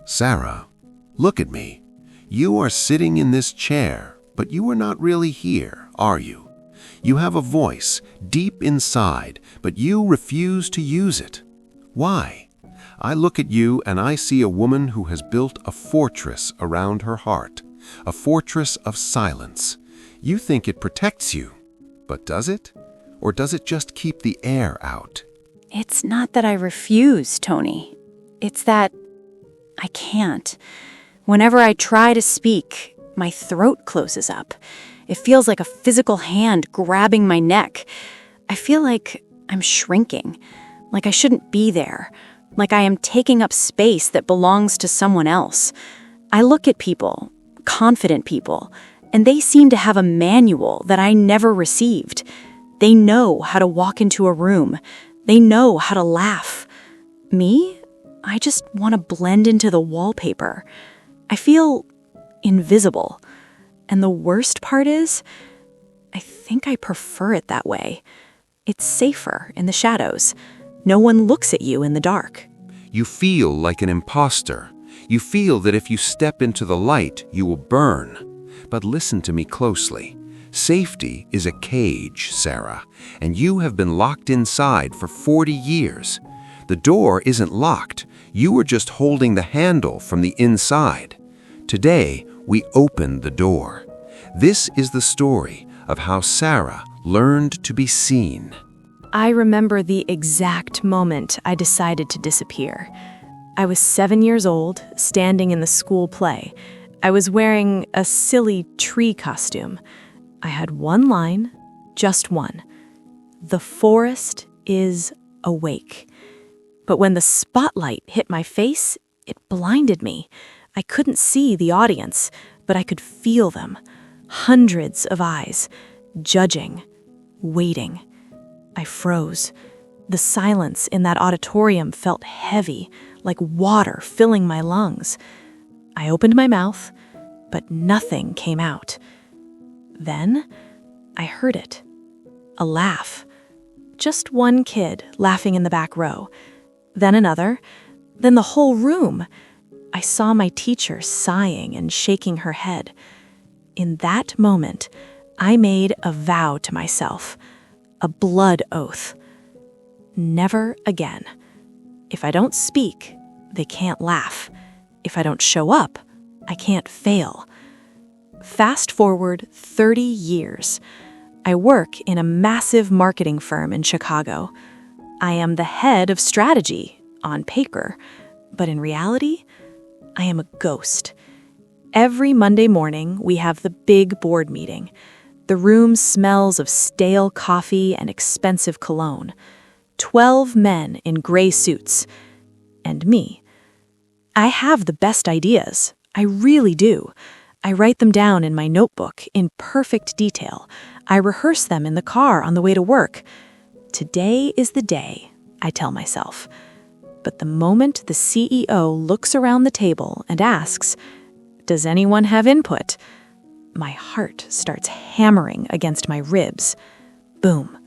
Sarah, look at me. You are sitting in this chair, but you are not really here, are you? You have a voice deep inside, but you refuse to use it. Why? I look at you and I see a woman who has built a fortress around her heart, a fortress of silence. You think it protects you, but does it? Or does it just keep the air out? It's not that I refuse, Tony. It's that I can't. Whenever I try to speak, my throat closes up. It feels like a physical hand grabbing my neck. I feel like I'm shrinking, like I shouldn't be there, like I am taking up space that belongs to someone else. I look at people, confident people, and they seem to have a manual that I never received. They know how to walk into a room. They know how to laugh. Me? I just want to blend into the wallpaper. I feel invisible. And the worst part is, I think I prefer it that way. It's safer in the shadows. No one looks at you in the dark. You feel like an imposter. You feel that if you step into the light, you will burn. But listen to me closely. Safety is a cage, Sarah, and you have been locked inside for 40 years. The door isn't locked. You are just holding the handle from the inside. Today, we open the door. This is the story of how Sarah learned to be seen. I remember the exact moment I decided to disappear. I was 7 years old, standing in the school play. I was wearing a silly tree costume. I had one line, just one. The forest is awake. But when the spotlight hit my face, it blinded me. I couldn't see the audience, but I could feel them. Hundreds of eyes, judging, waiting. I froze. The silence in that auditorium felt heavy, like water filling my lungs. I opened my mouth, but nothing came out. Then I heard it. A laugh. Just one kid laughing in the back row. Then another. Then the whole room. I saw my teacher sighing and shaking her head. In that moment, I made a vow to myself, a blood oath. Never again. If I don't speak, they can't laugh. If I don't show up, I can't fail. Fast forward 30 years. I work in a massive marketing firm in Chicago. I am the head of strategy on paper, but in reality, I am a ghost. Every Monday morning, we have the big board meeting. The room smells of stale coffee and expensive cologne. 12 men in gray suits. And me. I have the best ideas. I really do. I write them down in my notebook in perfect detail. I rehearse them in the car on the way to work. Today is the day, I tell myself. But the moment the CEO looks around the table and asks, "Does anyone have input?" my heart starts hammering against my ribs. Boom,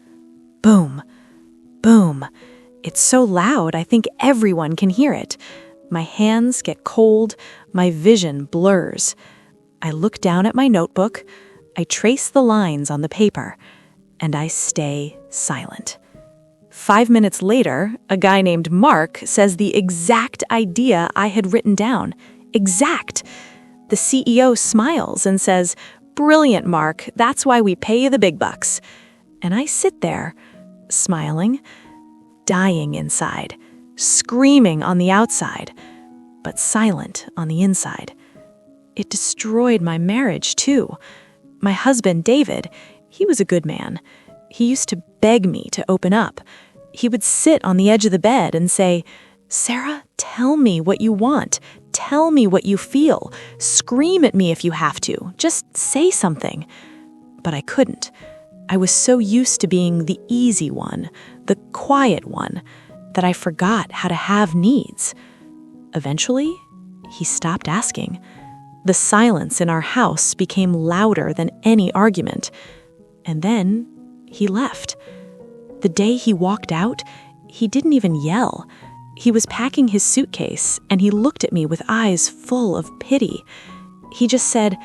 boom, boom. It's so loud, I think everyone can hear it. My hands get cold, my vision blurs. I look down at my notebook, I trace the lines on the paper, and I stay silent. 5 minutes later, a guy named Mark says the exact idea I had written down. Exact. The CEO smiles and says, "Brilliant, Mark. That's why we pay you the big bucks." And I sit there, smiling, dying inside, screaming on the outside, but silent on the inside. It destroyed my marriage, too. My husband, David, he was a good man. He used to beg me to open up. He would sit on the edge of the bed and say, "Sarah, tell me what you want. Tell me what you feel. Scream at me if you have to. Just say something." But I couldn't. I was so used to being the easy one, the quiet one, that I forgot how to have needs. Eventually, he stopped asking. The silence in our house became louder than any argument. And then he left. The day he walked out, he didn't even yell. He was packing his suitcase, and he looked at me with eyes full of pity. He just said,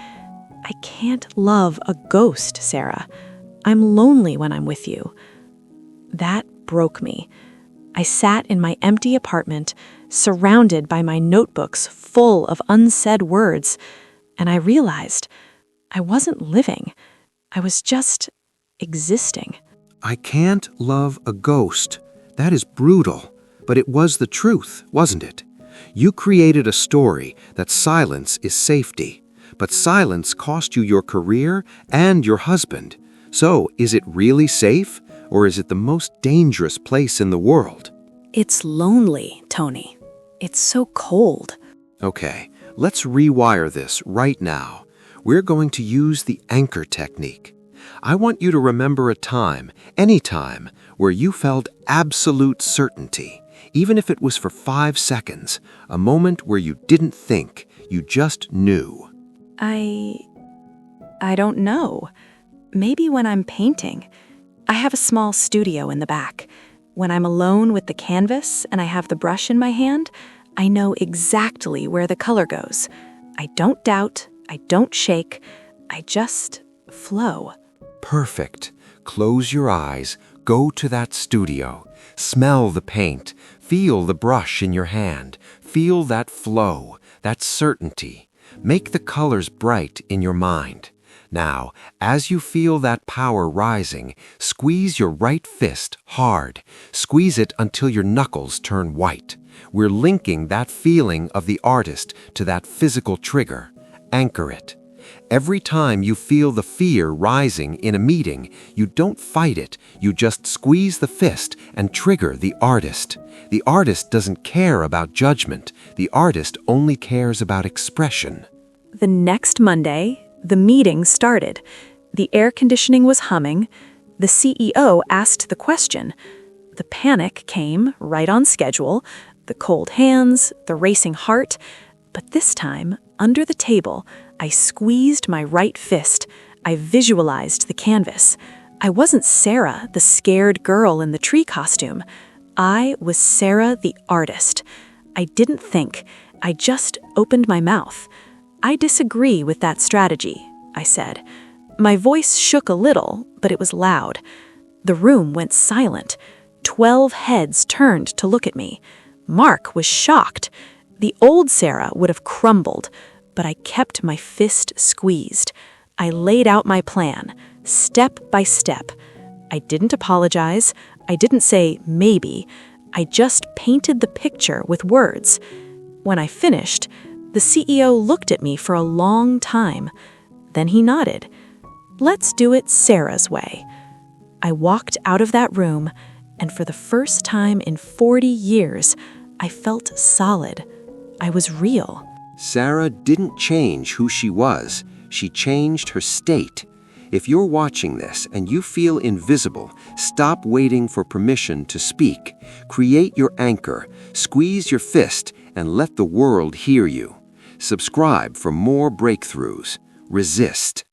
"I can't love a ghost, Sarah. I'm lonely when I'm with you." That broke me. I sat in my empty apartment, surrounded by my notebooks full of unsaid words, and I realized I wasn't living. I was just existing. I can't love a ghost. That is brutal, but it was the truth, wasn't it? You created a story that silence is safety, but silence cost you your career and your husband. So, is it really safe, or is it the most dangerous place in the world? It's lonely, Tony. It's so cold. Okay, let's rewire this right now. We're going to use the anchor technique. I want you to remember a time, any time, where you felt absolute certainty, even if it was for 5 seconds, a moment where you didn't think, you just knew. I don't know. Maybe when I'm painting. I have a small studio in the back. When I'm alone with the canvas and I have the brush in my hand, I know exactly where the color goes. I don't doubt, I don't shake, I just flow. Perfect. Close your eyes, go to that studio, smell the paint, feel the brush in your hand, feel that flow, that certainty. Make the colors bright in your mind. Now, as you feel that power rising, squeeze your right fist hard. Squeeze it until your knuckles turn white. We're linking that feeling of the artist to that physical trigger. Anchor it. Every time you feel the fear rising in a meeting, you don't fight it, you just squeeze the fist and trigger the artist. The artist doesn't care about judgment. The artist only cares about expression. The next Monday, the meeting started. The air conditioning was humming. The CEO asked the question. The panic came right on schedule, the cold hands, the racing heart. But this time, under the table, I squeezed my right fist. I visualized the canvas. I wasn't Sarah, the scared girl in the tree costume. I was Sarah, the artist. I didn't think. I just opened my mouth. "I disagree with that strategy," I said. My voice shook a little, but it was loud. The room went silent. 12 heads turned to look at me. Mark was shocked. The old Sarah would have crumbled, but I kept my fist squeezed. I laid out my plan, step by step. I didn't apologize. I didn't say maybe. I just painted the picture with words. When I finished, the CEO looked at me for a long time. Then he nodded. "Let's do it Sarah's way." I walked out of that room, and for the first time in 40 years, I felt solid. I was real. Sarah didn't change who she was. She changed her state. If you're watching this and you feel invisible, stop waiting for permission to speak. Create your anchor, squeeze your fist, and let the world hear you. Subscribe for more breakthroughs. Resist.